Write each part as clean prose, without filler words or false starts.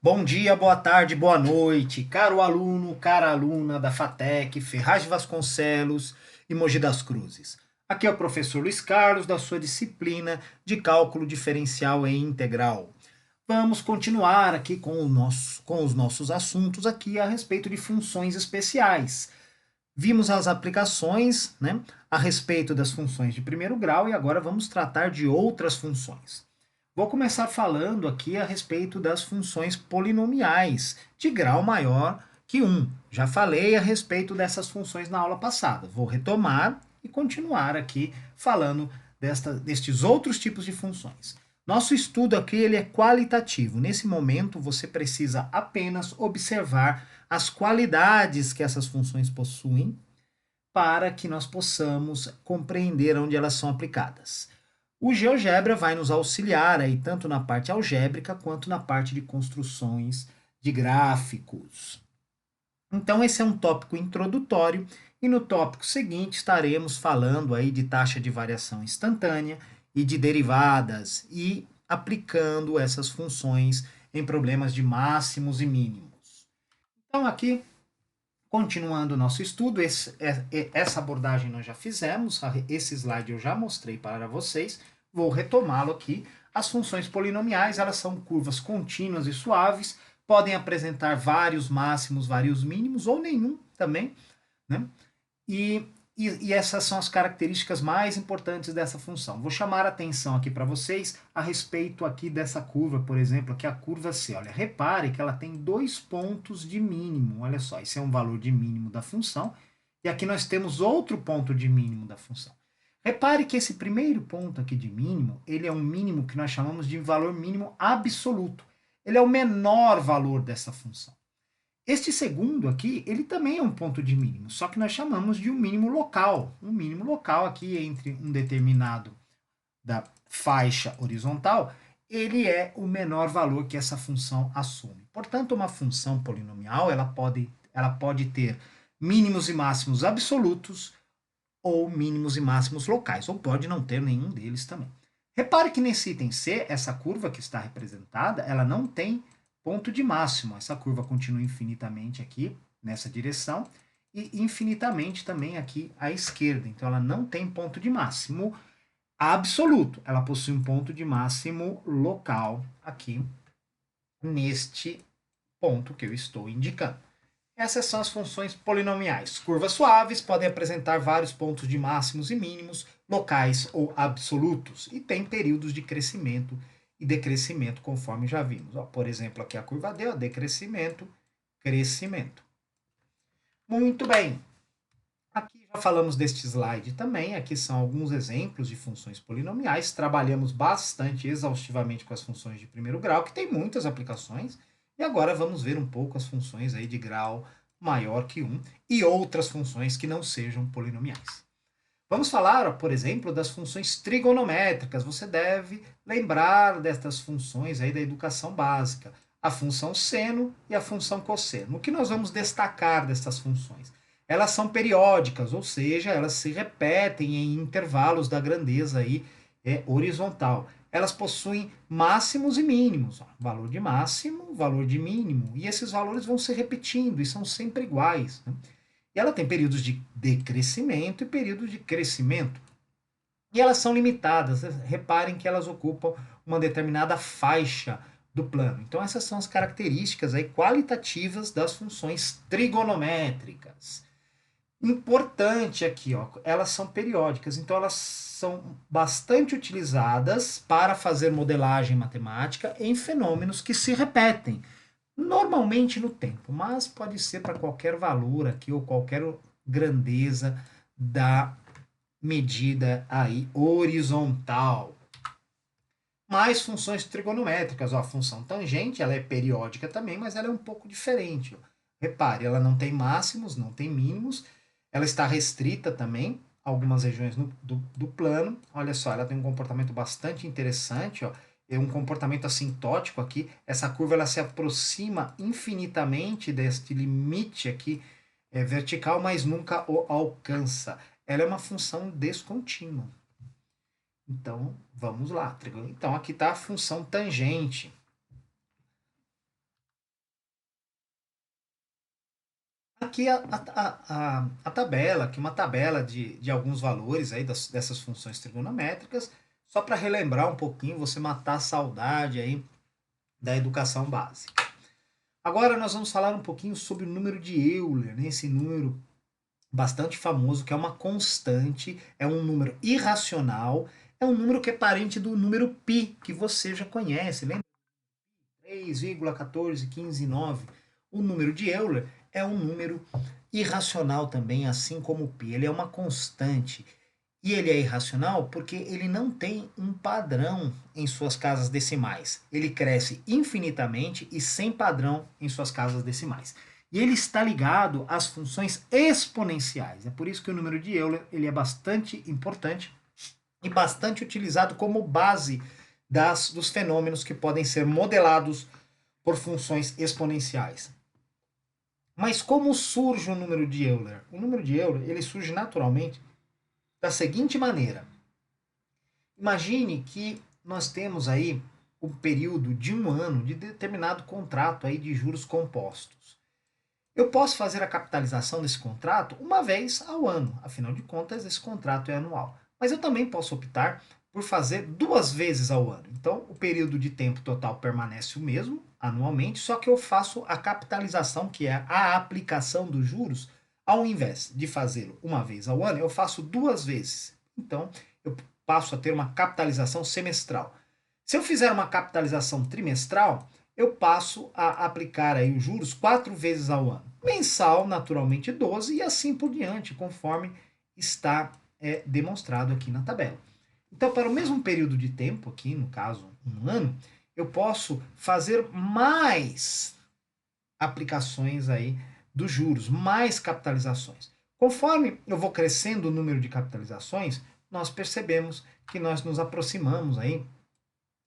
Bom dia, boa tarde, boa noite, caro aluno, cara aluna da FATEC, Ferraz de Vasconcelos e Mogi das Cruzes. Aqui é o professor Luiz Carlos, da sua disciplina de cálculo diferencial e integral. Vamos continuar aqui com os nossos assuntos aqui a respeito de funções especiais. Vimos as aplicações, né, a respeito das funções de primeiro grau e agora vamos tratar de outras funções. Vou começar falando aqui a respeito das funções polinomiais de grau maior que 1. Já falei a respeito dessas funções na aula passada. Vou retomar e continuar aqui falando destes outros tipos de funções. Nosso estudo aqui ele é qualitativo. Nesse momento, você precisa apenas observar as qualidades que essas funções possuem para que nós possamos compreender onde elas são aplicadas. O GeoGebra vai nos auxiliar aí tanto na parte algébrica quanto na parte de construções de gráficos. Então esse é um tópico introdutório e no tópico seguinte estaremos falando aí de taxa de variação instantânea e de derivadas e aplicando essas funções em problemas de máximos e mínimos. Então aqui continuando o nosso estudo, essa abordagem nós já fizemos, esse slide eu já mostrei para vocês, vou retomá-lo aqui. As funções polinomiais, elas são curvas contínuas e suaves, podem apresentar vários máximos, vários mínimos, ou nenhum também, né? E essas são as características mais importantes dessa função. Vou chamar a atenção aqui para vocês a respeito aqui dessa curva, por exemplo, aqui a curva C. Olha, repare que ela tem 2 pontos de mínimo. Olha só, esse é um valor de mínimo da função. E aqui nós temos outro ponto de mínimo da função. Repare que esse primeiro ponto aqui de mínimo, ele é um mínimo que nós chamamos de valor mínimo absoluto. Ele é o menor valor dessa função. Este segundo aqui, ele também é um ponto de mínimo, só que nós chamamos de um mínimo local. Um mínimo local aqui entre um determinado da faixa horizontal, ele é o menor valor que essa função assume. Portanto, uma função polinomial, ela pode ter mínimos e máximos absolutos ou mínimos e máximos locais, ou pode não ter nenhum deles também. Repare que nesse item C, essa curva que está representada, ela não tem ponto de máximo. Essa curva continua infinitamente aqui, nessa direção, e infinitamente também aqui à esquerda. Então, ela não tem ponto de máximo absoluto. Ela possui um ponto de máximo local aqui, neste ponto que eu estou indicando. Essas são as funções polinomiais. Curvas suaves podem apresentar vários pontos de máximos e mínimos, locais ou absolutos, e tem períodos de crescimento e decrescimento, conforme já vimos. Por exemplo, aqui a curva D, decrescimento, crescimento. Muito bem. Aqui já falamos deste slide também. Aqui são alguns exemplos de funções polinomiais. Trabalhamos bastante exaustivamente com as funções de primeiro grau, que tem muitas aplicações. E agora vamos ver um pouco as funções aí de grau maior que 1 e outras funções que não sejam polinomiais. Vamos falar, por exemplo, das funções trigonométricas. Você deve lembrar destas funções aí da educação básica. A função seno e a função cosseno. O que nós vamos destacar dessas funções? Elas são periódicas, ou seja, elas se repetem em intervalos da grandeza aí, horizontal. Elas possuem máximos e mínimos, valor de máximo, valor de mínimo, e esses valores vão se repetindo e são sempre iguais, né? E ela tem períodos de decrescimento e períodos de crescimento. E elas são limitadas. Reparem que elas ocupam uma determinada faixa do plano. Então, essas são as características aí qualitativas das funções trigonométricas. Importante aqui, ó, elas são periódicas, então elas são bastante utilizadas para fazer modelagem matemática em fenômenos que se repetem, normalmente no tempo, mas pode ser para qualquer valor aqui ou qualquer grandeza da medida aí horizontal. Mais funções trigonométricas, ó, a função tangente, ela é periódica também, mas ela é um pouco diferente. Ó. Repare, ela não tem máximos, não tem mínimos, ela está restrita também a algumas regiões do plano. Olha só, ela tem um comportamento bastante interessante, ó, é um comportamento assintótico aqui. Essa curva ela se aproxima infinitamente deste limite aqui vertical, mas nunca o alcança. Ela é uma função descontínua. Então, vamos lá. Então, aqui está a função tangente. Aqui a tabela, aqui uma tabela de alguns valores aí dessas funções trigonométricas, só para relembrar um pouquinho, você matar a saudade aí da educação básica. Agora nós vamos falar um pouquinho sobre o número de Euler, né? Esse número bastante famoso, que é uma constante, é um número irracional, é um número que é parente do número π, que você já conhece, lembra? 3,1415,9. O número de Euler é um número irracional também, assim como o π. Ele é uma constante. E ele é irracional porque ele não tem um padrão em suas casas decimais. Ele cresce infinitamente e sem padrão em suas casas decimais. E ele está ligado às funções exponenciais. É por isso que o número de Euler ele é bastante importante e bastante utilizado como base dos fenômenos que podem ser modelados por funções exponenciais. Mas como surge o número de Euler? O número de Euler ele surge naturalmente da seguinte maneira. Imagine que nós temos aí um período de um ano de determinado contrato aí de juros compostos. Eu posso fazer a capitalização desse contrato uma vez ao ano, afinal de contas, esse contrato é anual. Mas eu também posso optar por fazer duas vezes ao ano. Então, o período de tempo total permanece o mesmo, anualmente, só que eu faço a capitalização, que é a aplicação dos juros, ao invés de fazê-lo uma vez ao ano, eu faço duas vezes. Então, eu passo a ter uma capitalização semestral. Se eu fizer uma capitalização trimestral, eu passo a aplicar aí os juros 4 vezes ao ano. Mensal, naturalmente 12 e assim por diante, conforme está demonstrado aqui na tabela. Então, para o mesmo período de tempo, aqui no caso um ano, eu posso fazer mais aplicações aí dos juros, mais capitalizações. Conforme eu vou crescendo o número de capitalizações, nós percebemos que nós nos aproximamos aí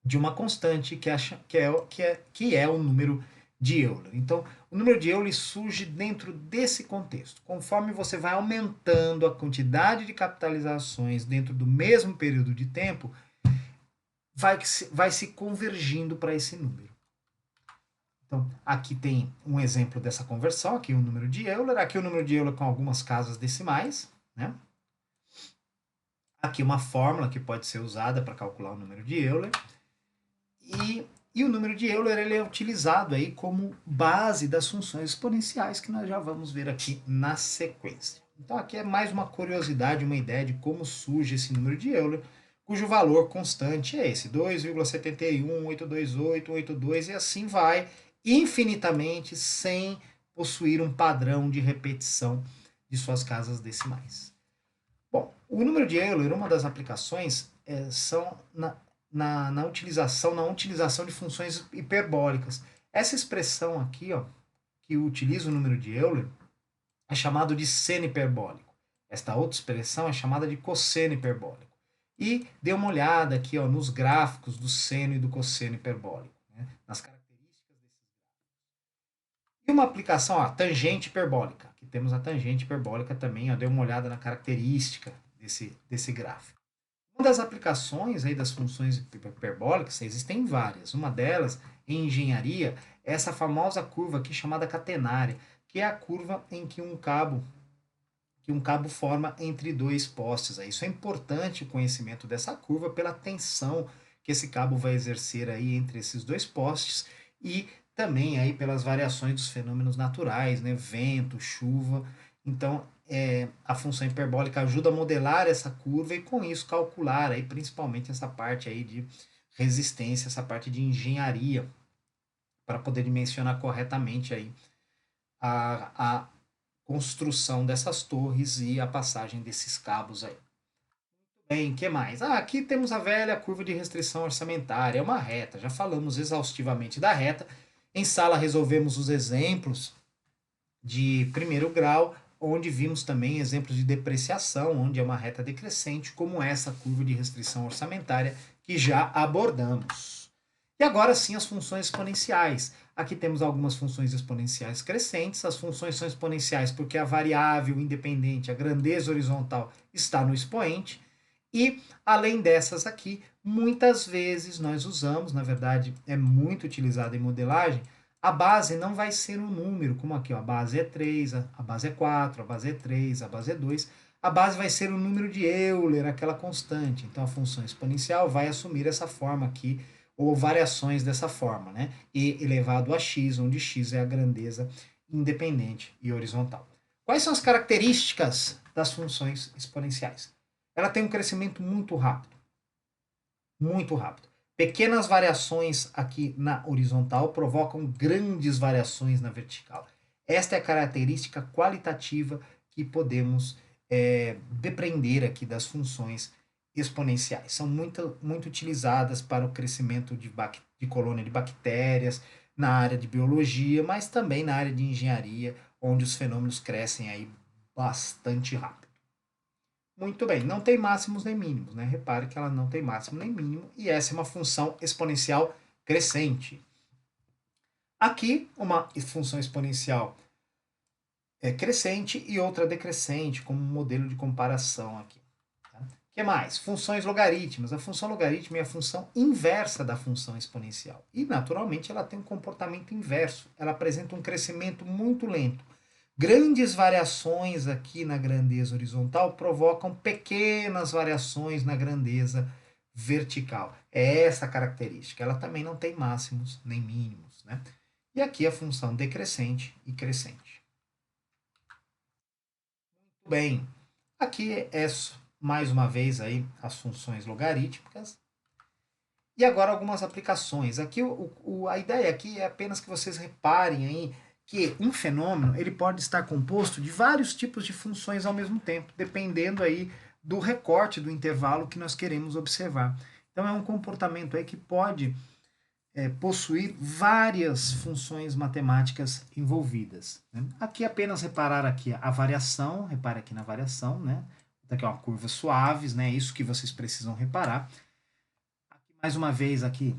de uma constante que é o número de Euler. Então, o número de Euler surge dentro desse contexto. Conforme você vai aumentando a quantidade de capitalizações dentro do mesmo período de tempo, vai se convergindo para esse número. Então, aqui tem um exemplo dessa conversão, aqui o número de Euler, aqui o número de Euler com algumas casas decimais, né? Aqui uma fórmula que pode ser usada para calcular o número de Euler. E o número de Euler ele é utilizado aí como base das funções exponenciais que nós já vamos ver aqui na sequência. Então aqui é mais uma curiosidade, uma ideia de como surge esse número de Euler, cujo valor constante é esse, 2,71828,82 e assim vai infinitamente sem possuir um padrão de repetição de suas casas decimais. Bom, o número de Euler, uma das aplicações são na utilização de funções hiperbólicas. Essa expressão aqui, ó, que utiliza o número de Euler, é chamado de seno hiperbólico. Esta outra expressão é chamada de cosseno hiperbólico. E dê uma olhada aqui ó, nos gráficos do seno e do cosseno hiperbólico, né, nas características desses gráficos. E uma aplicação, ó, tangente hiperbólica. Aqui temos a tangente hiperbólica também, ó, dê uma olhada na característica desse gráfico. Uma das aplicações aí das funções hiperbólicas, existem várias. Uma delas, em engenharia, é essa famosa curva aqui chamada catenária, que é a curva em que um cabo forma entre dois postes. Isso é importante o conhecimento dessa curva pela tensão que esse cabo vai exercer aí entre esses dois postes e também aí pelas variações dos fenômenos naturais, né? Vento, chuva. Então, a função hiperbólica ajuda a modelar essa curva e com isso calcular aí principalmente essa parte aí de resistência, essa parte de engenharia para poder dimensionar corretamente aí a construção dessas torres e a passagem desses cabos aí. Bem, que mais? Aqui temos a velha curva de restrição orçamentária, é uma reta. Já falamos exaustivamente da reta. Em sala resolvemos os exemplos de primeiro grau, onde vimos também exemplos de depreciação, onde é uma reta decrescente, como essa curva de restrição orçamentária que já abordamos. E agora sim as funções exponenciais. Aqui temos algumas funções exponenciais crescentes. As funções são exponenciais porque a variável independente, a grandeza horizontal, está no expoente. E além dessas aqui, muitas vezes nós usamos, na verdade é muito utilizado em modelagem, A base não vai ser um número, como aqui, ó, a base é 3, a base é 4, a base é 3, a base é 2. A base vai ser o número de Euler, aquela constante. Então a função exponencial vai assumir essa forma aqui, ou variações dessa forma, né? E elevado a x, onde x é a grandeza independente e horizontal. Quais são as características das funções exponenciais? Ela tem um crescimento muito rápido, muito rápido. Pequenas variações aqui na horizontal provocam grandes variações na vertical. Esta é a característica qualitativa que podemos depreender aqui das funções exponenciais. São muito utilizadas para o crescimento de colônia de bactérias, na área de biologia, mas também na área de engenharia, onde os fenômenos crescem aí bastante rápido. Muito bem, não tem máximos nem mínimos, né? Repare que ela não tem máximo nem mínimo e essa é uma função exponencial crescente. Aqui, uma função exponencial crescente e outra decrescente, como um modelo de comparação aqui. Tá? O que mais? Funções logarítmicas. A função logarítmica é a função inversa da função exponencial. E, naturalmente, ela tem um comportamento inverso. Ela apresenta um crescimento muito lento. Grandes variações aqui na grandeza horizontal provocam pequenas variações na grandeza vertical. É essa a característica. Ela também não tem máximos nem mínimos, né? E aqui a função decrescente e crescente. Muito bem. Aqui é mais uma vez aí as funções logarítmicas. E agora algumas aplicações. Aqui a ideia aqui é apenas que vocês reparem aí que um fenômeno ele pode estar composto de vários tipos de funções ao mesmo tempo, dependendo aí do recorte do intervalo que nós queremos observar. Então é um comportamento aí que pode possuir várias funções matemáticas envolvidas. Né? Aqui apenas reparar aqui a variação, repare aqui na variação, né? Aqui é uma curva suaves, né? Isso que vocês precisam reparar. Aqui, mais uma vez aqui,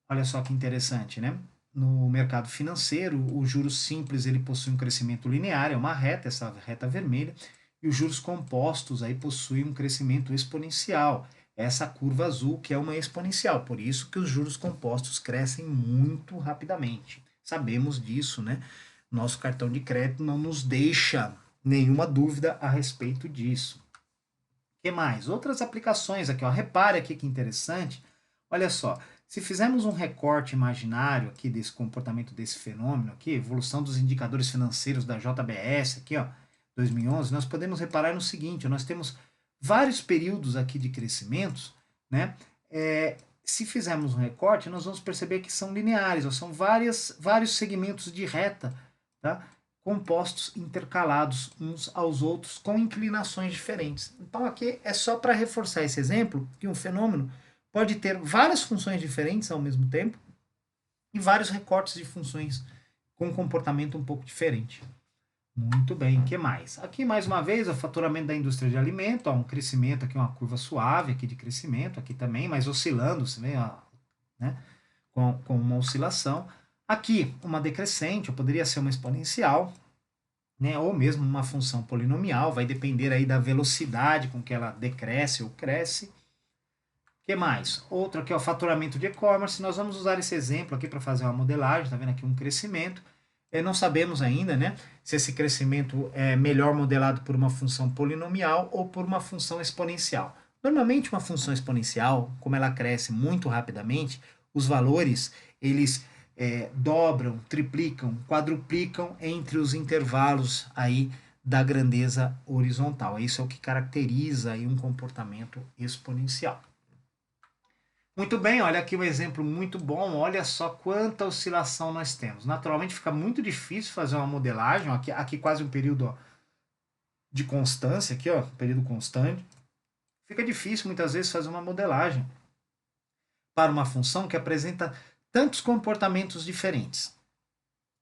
olha só que interessante, né? No mercado financeiro, o juros simples ele possui um crescimento linear, é uma reta, essa reta vermelha, e os juros compostos aí possuem um crescimento exponencial, essa curva azul que é uma exponencial, por isso que os juros compostos crescem muito rapidamente. Sabemos disso, né? Nosso cartão de crédito não nos deixa nenhuma dúvida a respeito disso. O que mais? Outras aplicações aqui, ó. Repare aqui que interessante. Olha só, se fizermos um recorte imaginário aqui desse comportamento desse fenômeno aqui, evolução dos indicadores financeiros da JBS aqui, ó, 2011, nós podemos reparar no seguinte, nós temos vários períodos aqui de crescimentos, né? Se fizermos um recorte, nós vamos perceber que são lineares, ou são vários segmentos de reta, tá? Compostos intercalados uns aos outros com inclinações diferentes. Então aqui é só para reforçar esse exemplo que um fenômeno pode ter várias funções diferentes ao mesmo tempo e vários recortes de funções com um comportamento um pouco diferente. Muito bem, o que mais? Aqui mais uma vez o faturamento da indústria de alimento, ó, um crescimento aqui, uma curva suave aqui de crescimento, aqui também, mas oscilando, você vê, ó, né, com uma oscilação. Aqui uma decrescente, ou poderia ser uma exponencial, né, ou mesmo uma função polinomial, vai depender aí da velocidade com que ela decresce ou cresce. O que mais? Outro aqui é o faturamento de e-commerce. Nós vamos usar esse exemplo aqui para fazer uma modelagem. Está vendo aqui um crescimento. Não sabemos ainda, né, se esse crescimento é melhor modelado por uma função polinomial ou por uma função exponencial. Normalmente uma função exponencial, como ela cresce muito rapidamente, os valores eles dobram, triplicam, quadruplicam entre os intervalos aí da grandeza horizontal. Isso é o que caracteriza aí um comportamento exponencial. Muito bem, olha aqui um exemplo muito bom. Olha só quanta oscilação nós temos. Naturalmente fica muito difícil fazer uma modelagem. Aqui quase um período ó, de constância, aqui, ó, período constante. Fica difícil muitas vezes fazer uma modelagem para uma função que apresenta tantos comportamentos diferentes.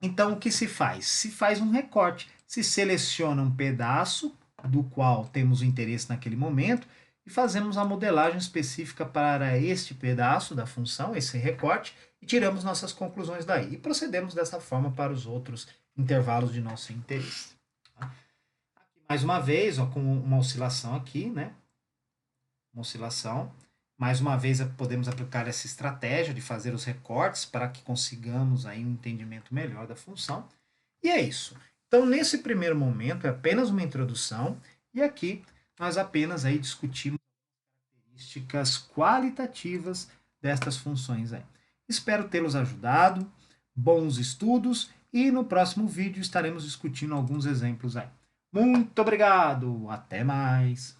Então, o que se faz? Se faz um recorte. Se seleciona um pedaço do qual temos o interesse naquele momento e fazemos a modelagem específica para este pedaço da função, esse recorte, e tiramos nossas conclusões daí. E procedemos dessa forma para os outros intervalos de nosso interesse. Aqui, mais uma vez, ó, com uma oscilação aqui, né? Uma oscilação. Mais uma vez, podemos aplicar essa estratégia de fazer os recortes para que consigamos aí um entendimento melhor da função. E é isso. Então, nesse primeiro momento, é apenas uma introdução, e aqui nós apenas aí discutimos características qualitativas destas funções aí. Espero tê-los ajudado, bons estudos, e no próximo vídeo estaremos discutindo alguns exemplos aí. Muito obrigado, até mais!